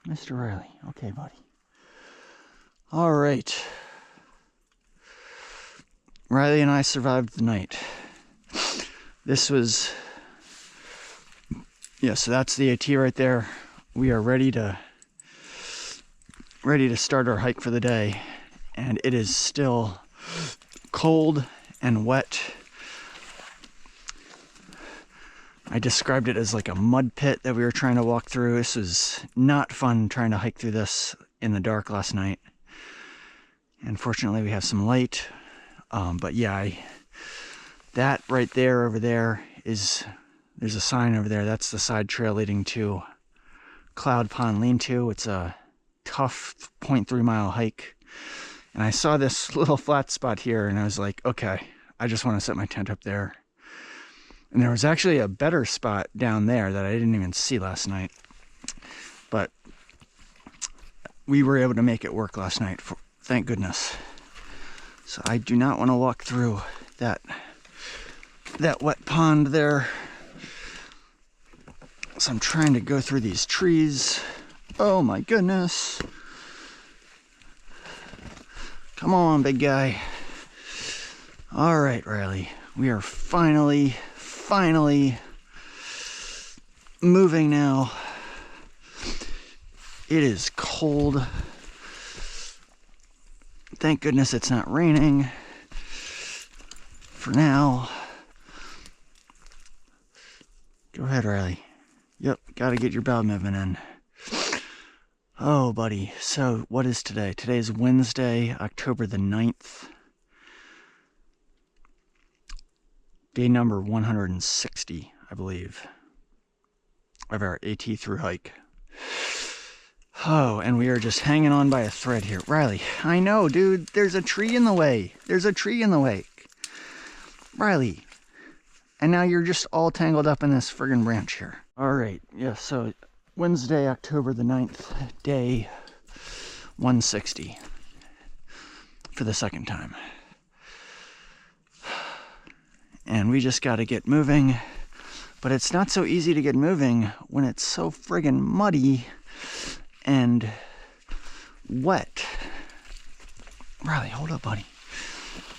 Mr. Riley. Okay, buddy. All right. Riley and I survived the night. This was... Yeah, so that's the AT right there. We are ready to start our hike for the day. And it is still cold and wet. I described it as like a mud pit that we were trying to walk through. This was not fun trying to hike through this in the dark last night. And fortunately we have some light. But yeah, that right there over there is, there's a sign over there. That's the side trail leading to Cloud Pond Lean-to. It's a tough 0.3 mile hike. And I saw this little flat spot here and I was like, okay, I just want to set my tent up there. And there was actually a better spot down there that I didn't even see last night. But we were able to make it work last night, thank goodness. So I do not want to walk through that wet pond there. So I'm trying to go through these trees. Oh my goodness. Come on, big guy. All right, Riley. We are finally moving now. It is cold. Thank goodness it's not raining for now. Go ahead, Riley. Yep, gotta get your bowel movement in. Oh, buddy. So what is today? Today is Wednesday, October the 9th. Day number 160, I believe, of our AT through hike. Oh, and we are just hanging on by a thread here. Riley, I know, dude, there's a tree in the way. There's a tree in the way. Riley, and now you're just all tangled up in this friggin' branch here. All right, yeah, so Wednesday, October the 9th, day 160 for the second time. And we just got to get moving, but it's not so easy to get moving when it's so friggin' muddy and wet. Riley, hold up, buddy.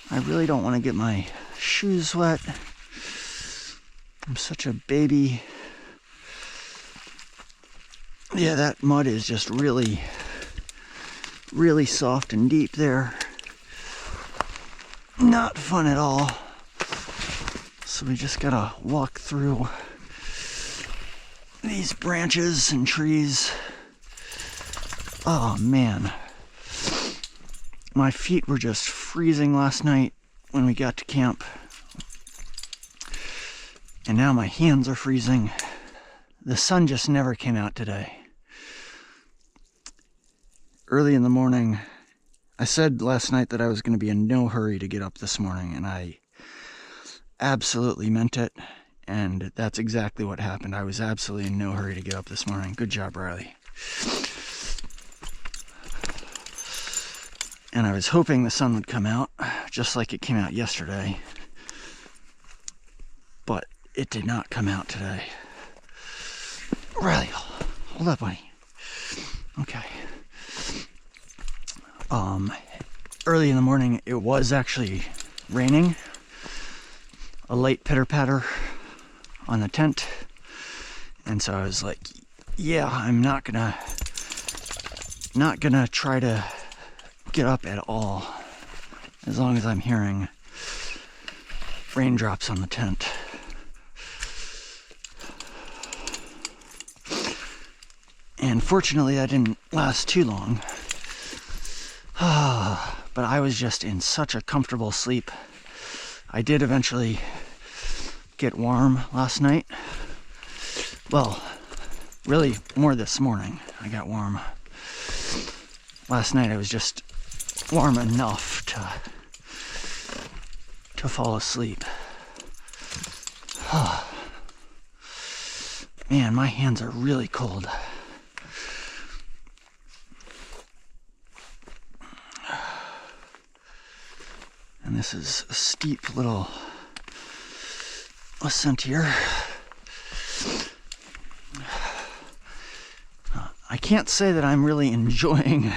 I really don't want to get my shoes wet. I'm such a baby. Yeah, that mud is just really soft and deep there. Not fun at all. So we just gotta walk through these branches and trees. Oh man. My feet were just freezing last night when we got to camp. And now my hands are freezing. The sun just never came out today. Early in the morning, I said last night that I was going to be in no hurry to get up this morning, and I absolutely meant it, and that's exactly what happened. I was absolutely in no hurry to get up this morning. Good job, Riley. And I was hoping the sun would come out, just like it came out yesterday. But it did not come out today. Riley, hold up, buddy. Okay. Early in the morning, it was actually raining. A light pitter-patter on the tent. And so I was like, yeah, I'm not gonna try to get up at all as long as I'm hearing raindrops on the tent. And fortunately that didn't last too long. But I was just in such a comfortable sleep. I did eventually get warm last night. Well, really more this morning I got warm. Last night I was just warm enough to fall asleep. Man, my hands are really cold. And this is a steep little ascent here. I can't say that I'm really enjoying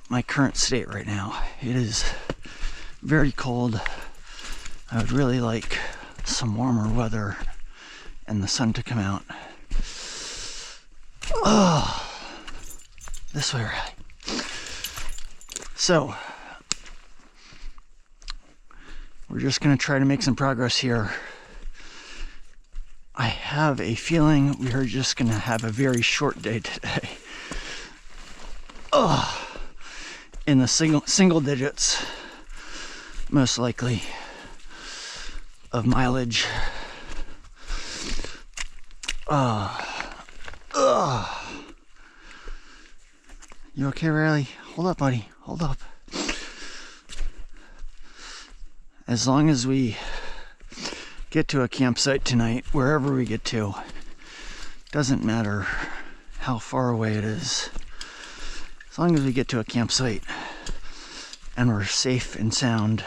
my current state right now. It is very cold. I would really like some warmer weather and the sun to come out. Oh, this way, Riley. So, we're just going to try to make some progress here. I have a feeling we are just going to have a very short day today. Oh, in the single digits, most likely, of mileage. You okay, Riley? Hold up, buddy. Hold up. As long as we get to a campsite tonight, wherever we get to, doesn't matter how far away it is. As long as we get to a campsite and we're safe and sound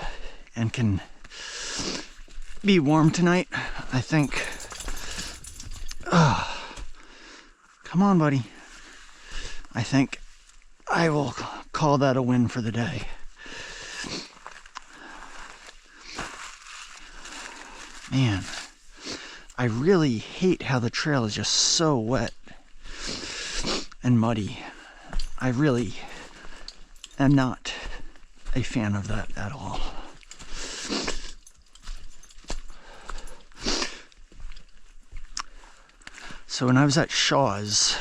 and can be warm tonight, I think. Come on, buddy. I think I will call that a win for the day. Man, I really hate how the trail is just so wet and muddy. I really am not a fan of that at all. So when I was at Shaw's,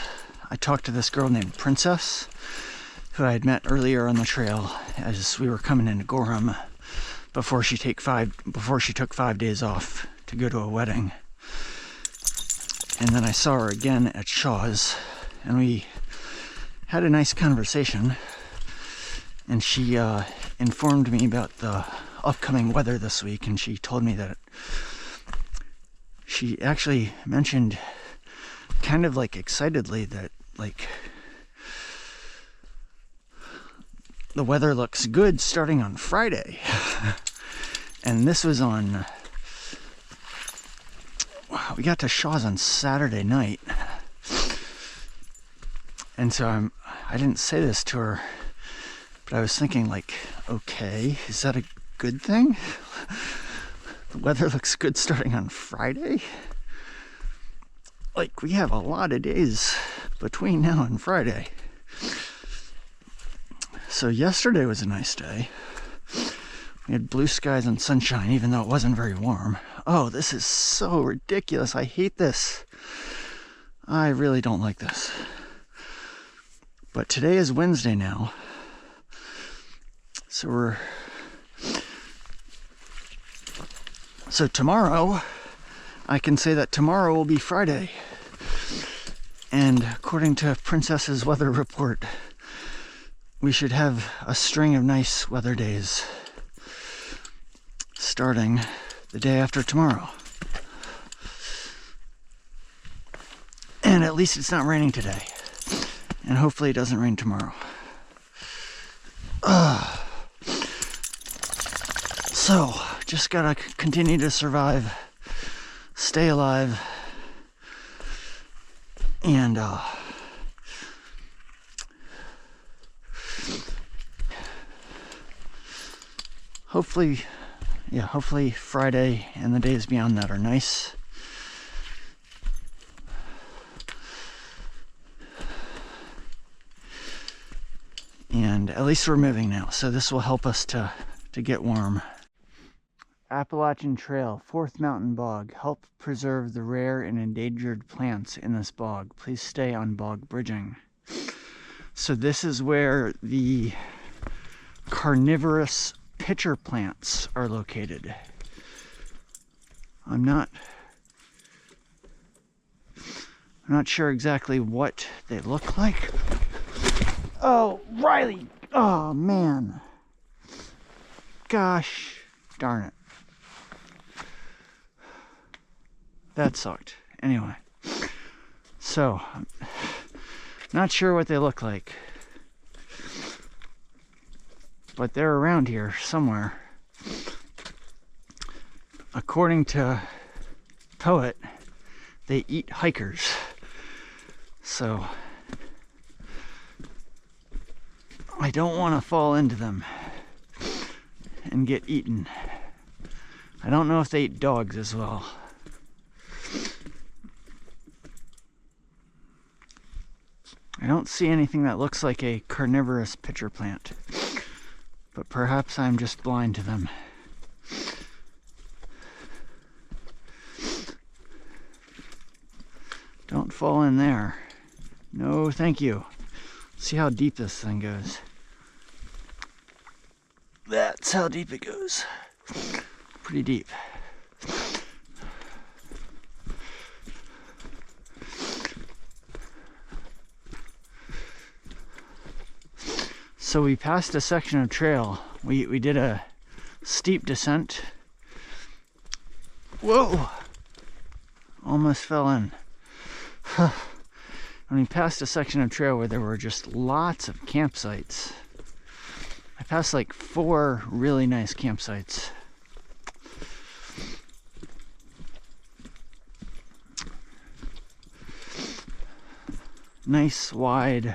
I talked to this girl named Princess, who I had met earlier on the trail as we were coming into Gorham before she took 5 days off to go to a wedding. And then I saw her again at Shaw's, and we had a nice conversation, and she informed me about the upcoming weather this week, and she told me that she actually mentioned kind of like excitedly that like the weather looks good starting on Friday. And this was on, we got to Shaw's on Saturday night. And so I didn't say this to her, but I was thinking like, okay, is that a good thing? The weather looks good starting on Friday? Like, we have a lot of days between now and Friday. So yesterday was a nice day. We had blue skies and sunshine, even though it wasn't very warm. Oh, this is so ridiculous. I hate this. I really don't like this. But today is Wednesday now. So tomorrow, I can say that tomorrow will be Friday. And according to Princess's weather report, we should have a string of nice weather days starting the day after tomorrow. And at least it's not raining today. And hopefully it doesn't rain tomorrow. So, just gotta continue to survive, stay alive, and hopefully Friday and the days beyond that are nice. And at least we're moving now, so this will help us to get warm. Appalachian Trail, 4th Mountain Bog. Help preserve the rare and endangered plants in this bog. Please stay on bog bridging. So this is where the carnivorous pitcher plants are located. I'm not sure exactly what they look like. Oh, Riley! Oh, man. Gosh darn it. That sucked. Anyway. So, not sure what they look like. But they're around here somewhere. According to Poet, they eat hikers. So I don't want to fall into them and get eaten. I don't know if they eat dogs as well. I don't see anything that looks like a carnivorous pitcher plant, but perhaps I'm just blind to them. Don't fall in there. No, thank you. See how deep this thing goes. That's how deep it goes. Pretty deep. So we passed a section of trail. We did a steep descent. Whoa! Almost fell in. And we passed a section of trail where there were just lots of campsites. I passed like 4 really nice campsites. Nice wide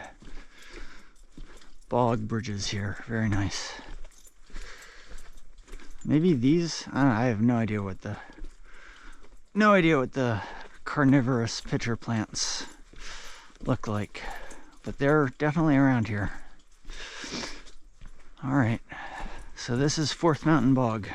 bog bridges here, very nice. Maybe these, I don't know, I have no idea what the carnivorous pitcher plants look like, but they're definitely around here. All right, so this is Fourth Mountain Bog.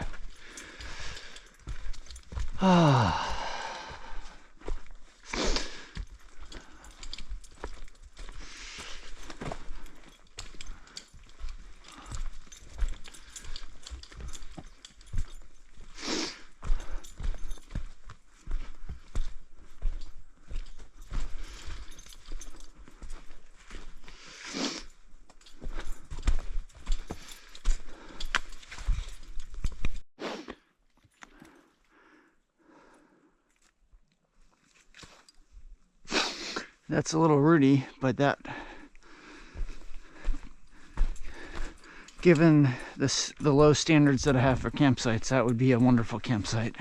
That's a little rooty, but that, given the low standards that I have for campsites, that would be a wonderful campsite.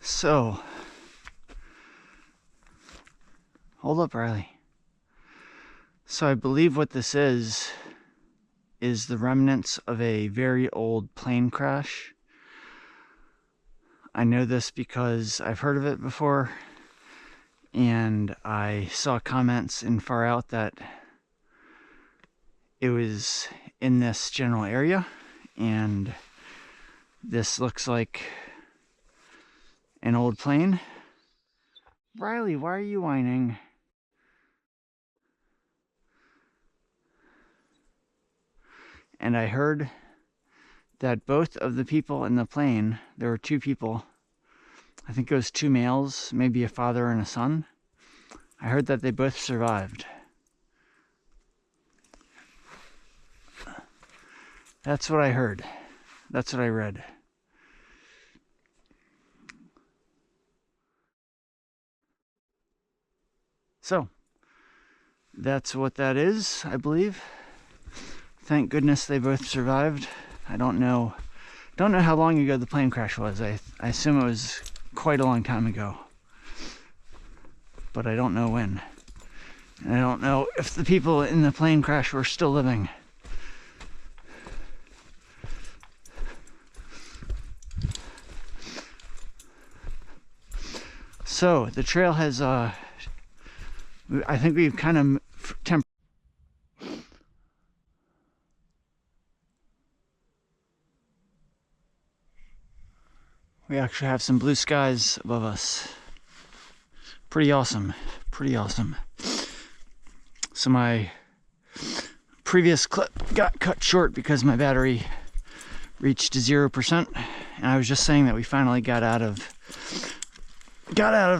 So, hold up, Riley. So I believe what this is the remnants of a very old plane crash. I know this because I've heard of it before, and I saw comments in Far Out that it was in this general area, and this looks like an old plane. Riley, why are you whining? And I heard that both of the people in the plane, there were 2 people, I think it was 2 males, maybe a father and a son. I heard that they both survived. That's what I heard. That's what I read. So, that's what that is, I believe. Thank goodness they both survived. I don't know how long ago the plane crash was. I assume it was quite a long time ago, but I don't know when. And I don't know if the people in the plane crash were still living. So the trail has I think we've kind of we actually have some blue skies above us. Pretty awesome. Pretty awesome. So my previous clip got cut short because my battery reached 0%, and I was just saying that we finally got out of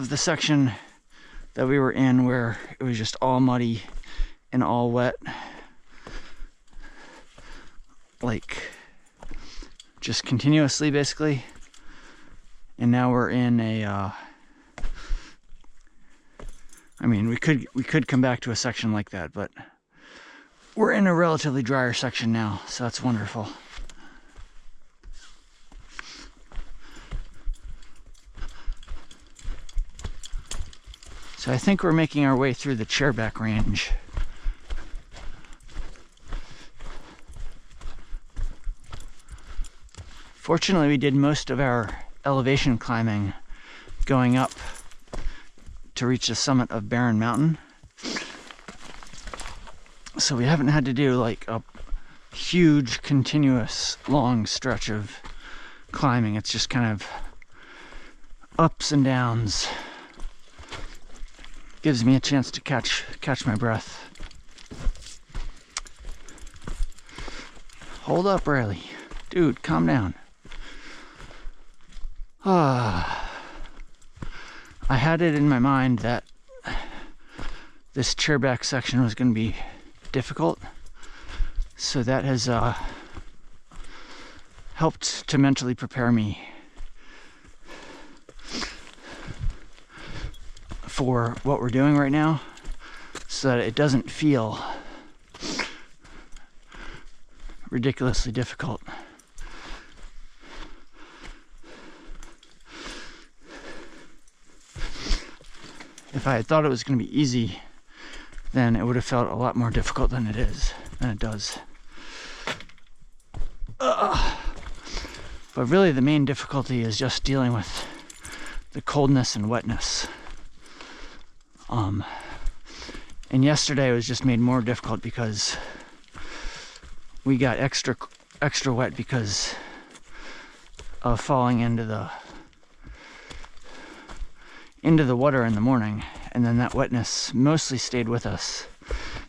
the section that we were in where it was just all muddy and all wet, like just continuously basically. And now we're in I mean, we could come back to a section like that, but we're in a relatively drier section now, so that's wonderful. So I think we're making our way through the Chairback Range. Fortunately, we did most of our elevation climbing going up to reach the summit of Barren Mountain. So we haven't had to do like a huge, continuous, long stretch of climbing. It's just kind of ups and downs. Gives me a chance to catch my breath. Hold up, Riley. Dude, calm down. I had it in my mind that this chairback section was going to be difficult, so that has helped to mentally prepare me for what we're doing right now, so that it doesn't feel ridiculously difficult. If I had thought it was going to be easy, then it would have felt a lot more difficult than it does. But really the main difficulty is just dealing with the coldness and wetness. And yesterday was just made more difficult because we got extra wet because of falling into the water in the morning, and then that wetness mostly stayed with us.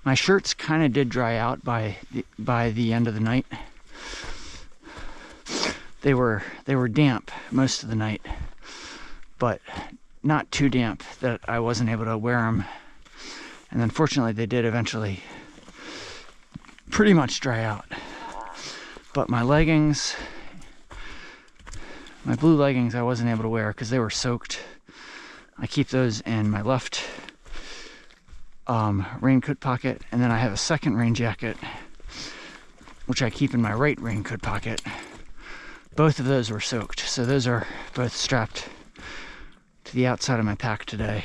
My shirts kind of did dry out by the end of the night. They were damp most of the night, but not too damp that I wasn't able to wear them. And then fortunately they did eventually pretty much dry out. But my leggings, my blue leggings, I wasn't able to wear because they were soaked. I keep those in my left raincoat pocket, and then I have a second rain jacket which I keep in my right raincoat pocket. Both of those were soaked, so those are both strapped to the outside of my pack today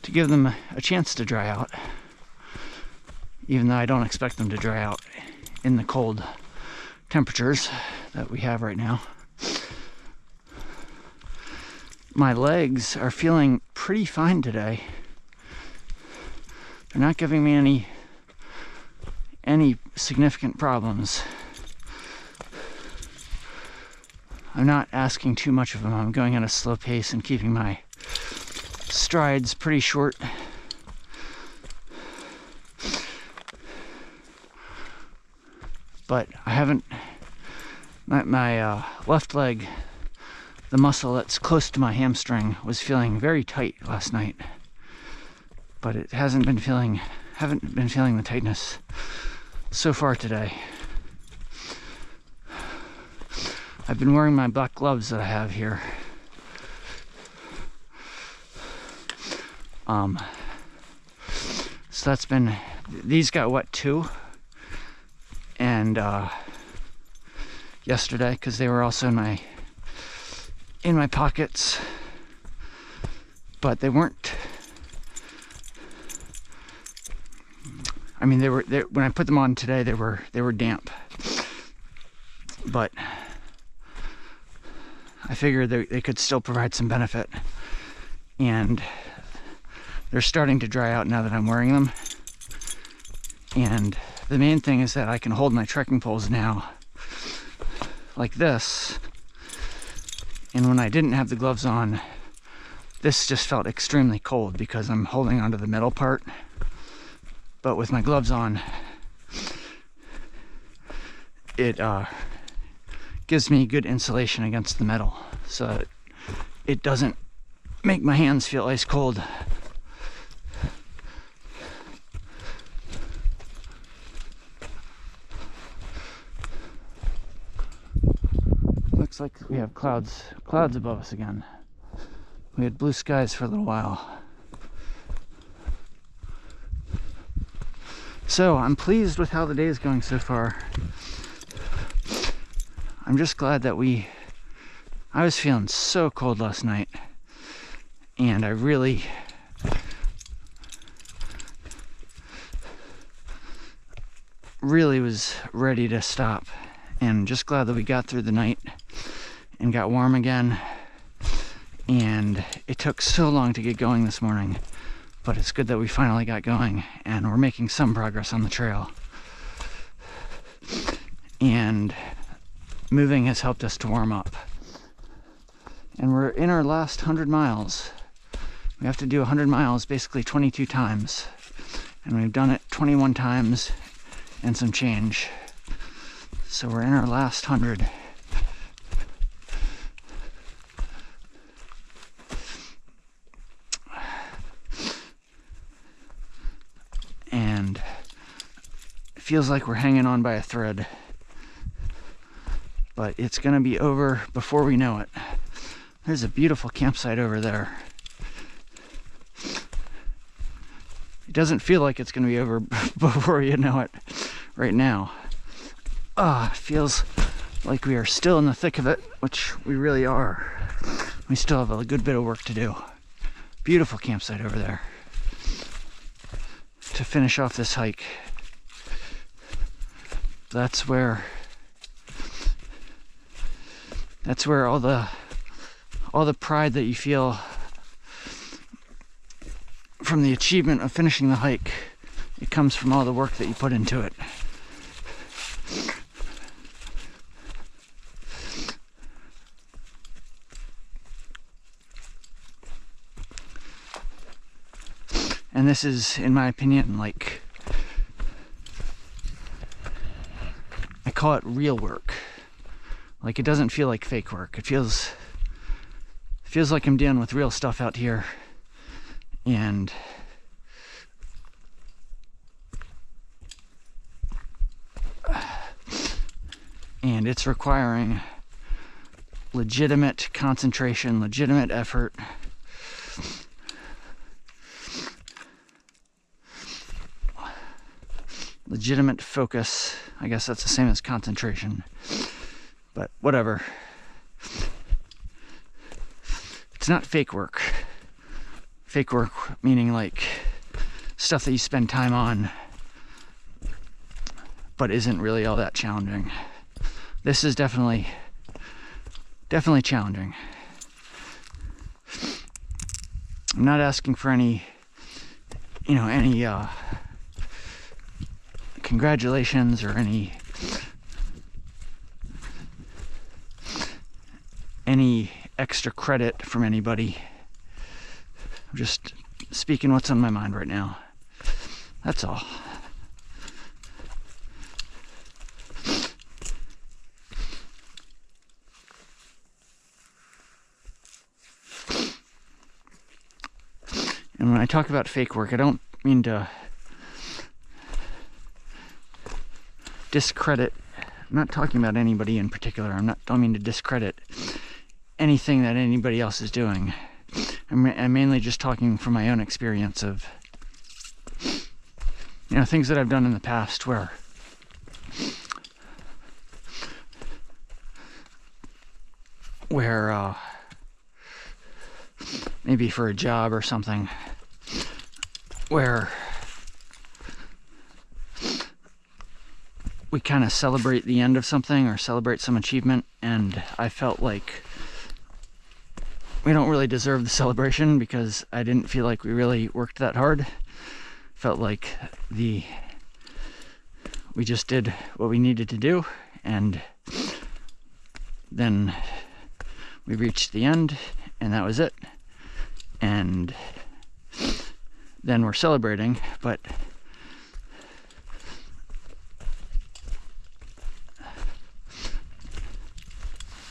to give them a chance to dry out, even though I don't expect them to dry out in the cold temperatures that we have right now. My legs are feeling pretty fine today. They're not giving me any significant problems. I'm not asking too much of them. I'm going at a slow pace and keeping my strides pretty short. But I haven't, my left leg, the muscle that's close to my hamstring, was feeling very tight last night, but it haven't been feeling the tightness so far today. I've been wearing my black gloves that I have here. So that's been, these got wet too, and yesterday, because they were also in my pockets, but they weren't, I mean, they were when I put them on today, they were damp, but I figured they could still provide some benefit, and they're starting to dry out now that I'm wearing them. And the main thing is that I can hold my trekking poles now like this, and when I didn't have the gloves on, this just felt extremely cold because I'm holding onto the metal part. But with my gloves on, it gives me good insulation against the metal, so it doesn't make my hands feel ice cold. Looks like we have clouds above us again. We had blue skies for a little while. So I'm pleased with how the day is going so far. I'm just glad that I was feeling so cold last night, and I really was ready to stop, and just glad that we got through the night and got warm again. And it took so long to get going this morning, but it's good that we finally got going and we're making some progress on the trail. And moving has helped us to warm up. And we're in our last 100 miles. We have to do 100 miles basically 22 times. And we've done it 21 times and some change. So we're in our last 100. And it feels like we're hanging on by a thread. But it's going to be over before we know it. There's a beautiful campsite over there. It doesn't feel like it's going to be over before you know it right now. It feels like we are still in the thick of it, which we really are. We still have a good bit of work to do. Beautiful campsite over there to finish off this hike. That's where all the pride that you feel from the achievement of finishing the hike, it comes from all the work that you put into it. And this is, in my opinion, like, I call it real work. Like, it doesn't feel like fake work. It feels like I'm dealing with real stuff out here. And it's requiring legitimate concentration, legitimate effort. Legitimate focus. I guess that's the same as concentration. But whatever. It's not fake work. Fake work meaning like stuff that you spend time on but isn't really all that challenging. This is definitely challenging. I'm not asking for any congratulations or any extra credit from anybody. I'm just speaking what's on my mind right now. That's all. And when I talk about fake work, I don't mean to discredit. I'm not talking about anybody in particular. Don't mean to discredit anything that anybody else is doing. I'm mainly just talking from my own experience of, things that I've done in the past where maybe for a job or something, where we kind of celebrate the end of something or celebrate some achievement, and I felt like we don't really deserve the celebration because I didn't feel like we really worked that hard. Felt like we just did what we needed to do, and then we reached the end, and that was it. And then we're celebrating, but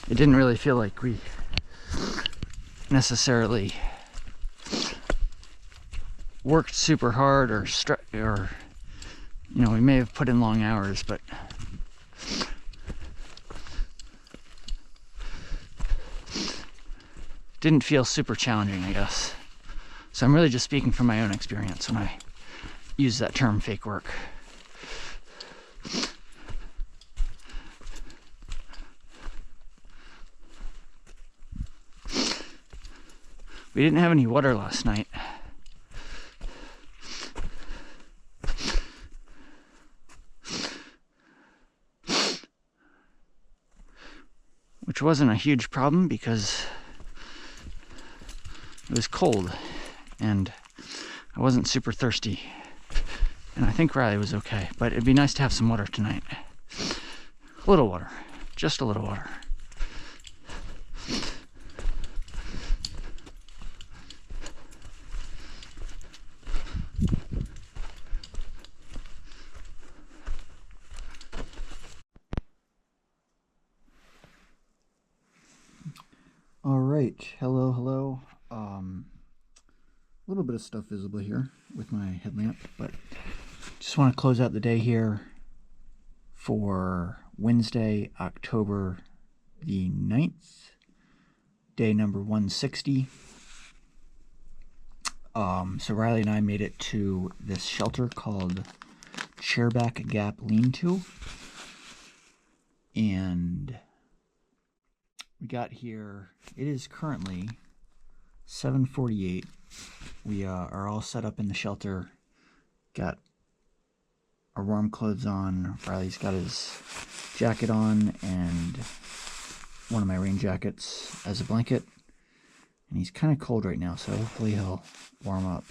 it didn't really feel like we necessarily worked super hard or we may have put in long hours, but didn't feel super challenging, I guess. So I'm really just speaking from my own experience when I use that term fake work. We didn't have any water last night. Which wasn't a huge problem because it was cold and I wasn't super thirsty. And I think Riley was okay, but it'd be nice to have some water tonight. A little water, just a little water. All right, hello. A little bit of stuff visible here with my headlamp, but just want to close out the day here for Wednesday, October the 9th, day number 160. So Riley and I made it to this shelter called Chairback Gap Lean-to, and we got here. It is currently 7:48. We are all set up in the shelter. Got our warm clothes on. Riley's got his jacket on and one of my rain jackets as a blanket. And he's kind of cold right now, so hopefully he'll warm up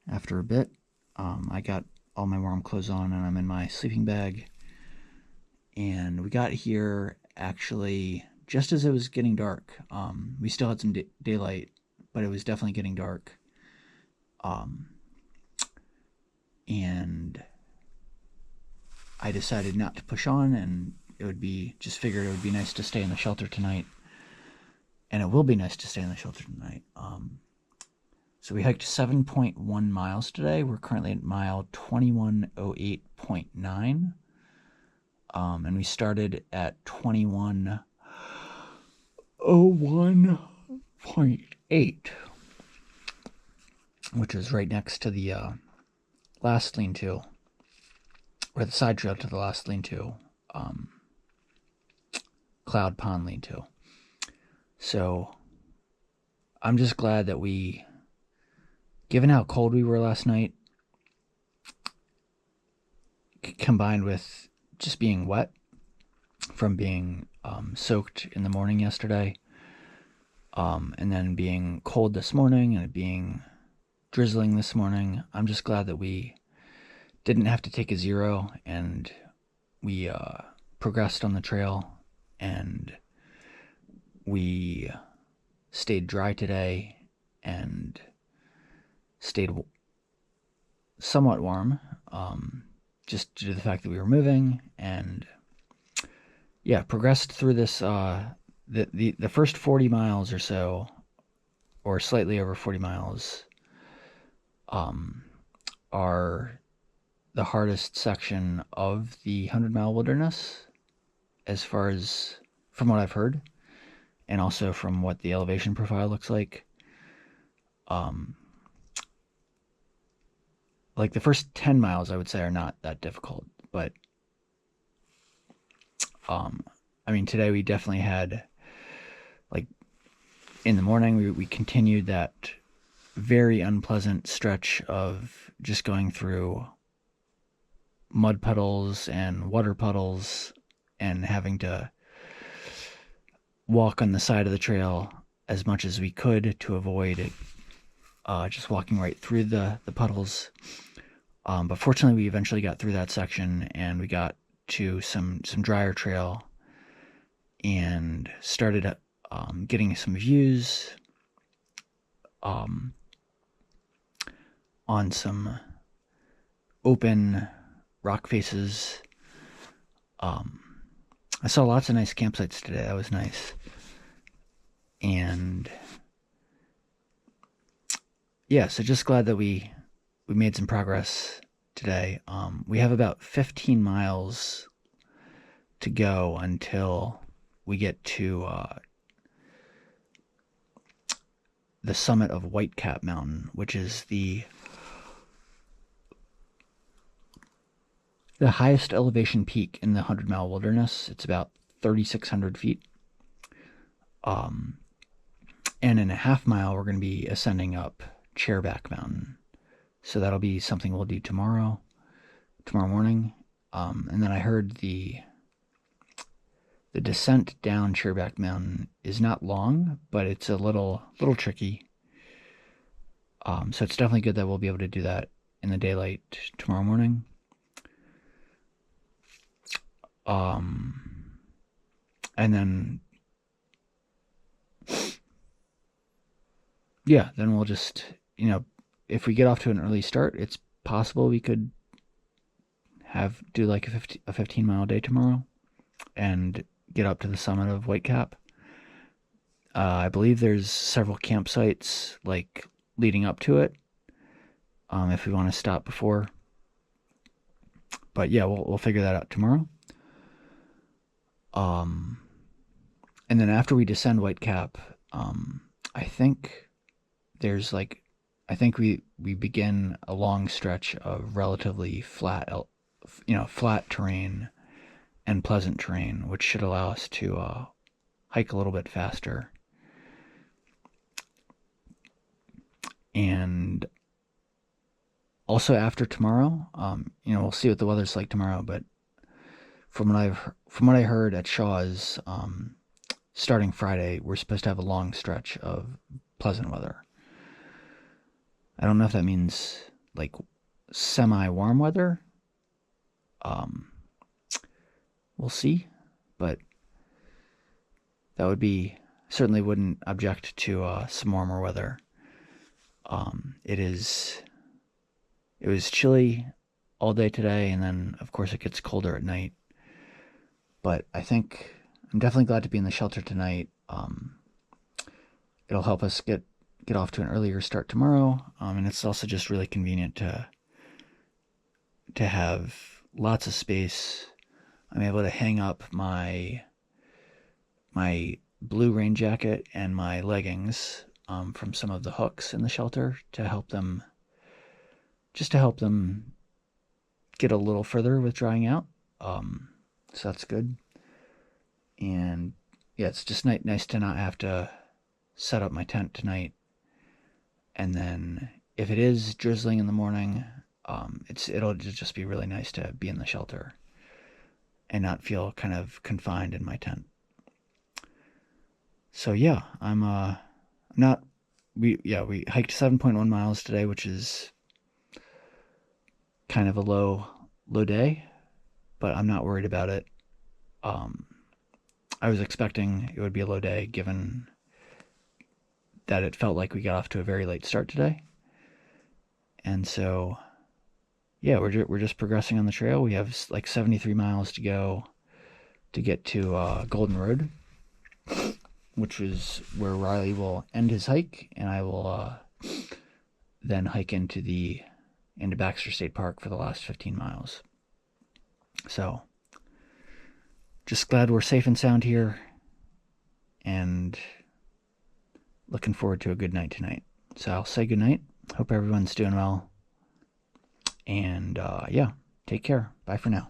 after a bit. I got all my warm clothes on and I'm in my sleeping bag. And we got here actually just as it was getting dark. We still had some daylight, but it was definitely getting dark. And I decided not to push on, and figured it would be nice to stay in the shelter tonight. And it will be nice to stay in the shelter tonight. So we hiked 7.1 miles today. We're currently at mile 2108.9. And we started at 2101.8, which is right next to the last lean-to, or the side trail to the last lean-to, Cloud Pond lean-to. So I'm just glad that given how cold we were last night, combined with just being wet from being soaked in the morning yesterday, and then being cold this morning and it being drizzling this morning, I'm just glad that we didn't have to take a zero and we progressed on the trail and we stayed dry today and stayed somewhat warm, just due to the fact that we were moving, and progressed through this the first 40 miles or so, or slightly over 40 miles, are the hardest section of the 100-mile wilderness, as far as from what I've heard, and also from what the elevation profile looks like. Like the first 10 miles, I would say, are not that difficult, but I mean, today we definitely had, like, in the morning we continued that very unpleasant stretch of just going through mud puddles and water puddles and having to walk on the side of the trail as much as we could to avoid it, just walking right through the puddles. But fortunately we eventually got through that section and we got to some drier trail and started getting some views on some open rock faces. I saw lots of nice campsites today. That was nice. And so just glad that we made some progress today. We have about 15 miles to go until we get to the summit of Whitecap Mountain, which is the highest elevation peak in the 100-mile wilderness. It's about 3,600 feet. And in a half mile, we're going to be ascending up Chairback Mountain. So that'll be something we'll do tomorrow morning. And then I heard the descent down Chairback Mountain is not long, but it's a little tricky. So it's definitely good that we'll be able to do that in the daylight tomorrow morning. And then, yeah, then we'll just, if we get off to an early start, it's possible we could do like a 15-mile day tomorrow and get up to the summit of Whitecap. I believe there's several campsites like leading up to it, if we want to stop before. But yeah, we'll figure that out tomorrow. And then after we descend Whitecap, I think we begin a long stretch of relatively flat terrain and pleasant terrain, which should allow us to hike a little bit faster. And also after tomorrow, we'll see what the weather's like tomorrow, but from what I heard at Shaw's, starting Friday, we're supposed to have a long stretch of pleasant weather. I don't know if that means like semi-warm weather. We'll see, but that would be, certainly wouldn't object to some warmer weather. It was chilly all day today, and then of course it gets colder at night. But I think I'm definitely glad to be in the shelter tonight. It'll help us get off to an earlier start tomorrow, and it's also just really convenient to have lots of space. I'm able to hang up my blue rain jacket and my leggings from some of the hooks in the shelter to help them get a little further with drying out. So that's good. And yeah, it's just nice to not have to set up my tent tonight. And then if it is drizzling in the morning, it'll just be really nice to be in the shelter and not feel kind of confined in my tent. So yeah, we hiked 7.1 miles today, which is kind of a low day, but I'm not worried about it. I was expecting it would be a low day given that it felt like we got off to a very late start today. And so, yeah, we're just progressing on the trail. We have like 73 miles to go to get to Golden Road, which is where Riley will end his hike, and I will then hike into Baxter State Park for the last 15 miles. So, just glad we're safe and sound here, and looking forward to a good night tonight. So I'll say good night. Hope everyone's doing well. And yeah, take care. Bye for now.